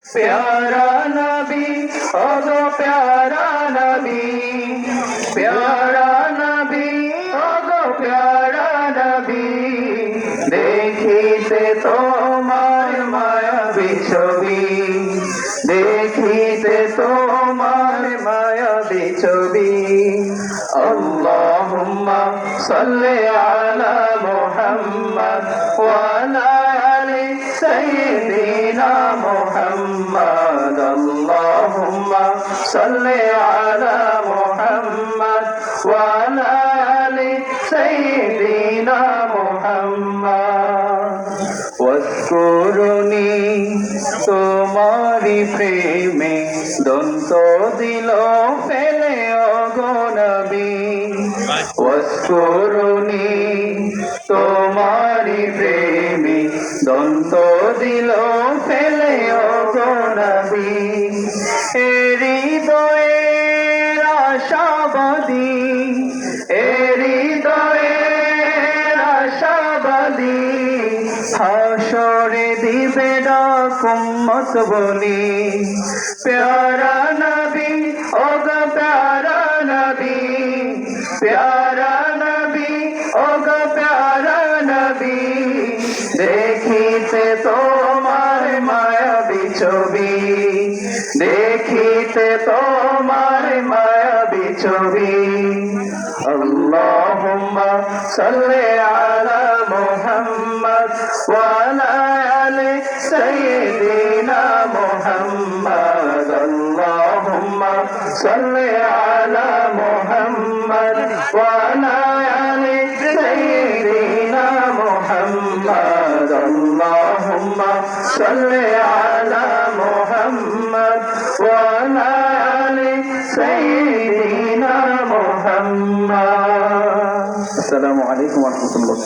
प्यारा नबी ओ गो प्यारा नबी, प्यारा नबी ओ गो प्यारा नबी, देखिते तोमार मायाबी छवि, देखिते तोमार मायाबी छवि। अल्लाहुम्मा सल्ली अला मुहम्मद व अला आलि सय्यिदिना मुहम्मद। अल्लाहुम्मा सल्ली अला मुहम्मद व अला आलि सय्यिदिना मुहम्मद। वस्कुरुनी तुम्हारी प्रेमे दंत दिल फेले ओगो नबी, वस्कुरुनी तुम्हारी प्रेमे दंत दिल फेले ओगो नबी। হৃদয়ের আশাবাদী, হৃদয়ের আশাবাদী, হাসরে দিবে ডাক উম্মত বলি। প্যারা নবী ও গো প্যারা নবী, প্যারা নবী ও গো প্যারা নবী, দেখিতে তোমার মায়াবী ছবি, দেখিতে তোমার মায়াবী ছবি। আল্লাহুম্মা সাল্লি আলা মুহাম্মদ ওয়া আলা আলি সাইয়্যিদিনা মুহাম্মদ। আল্লাহুম্মা সাল্লি আলা মুহাম্মদ ওয়া আলা আলি সাইয়্যিদিনা মুহাম্মদ। আল্লাহুম্মা সাল্লি আলা মুহাম্মদ ওয়া আলা আলি সাইয়্যিদিনা মুহাম্মদ। আসসালামু আলাইকুম ওয়া রাহমাতুল্লাহ।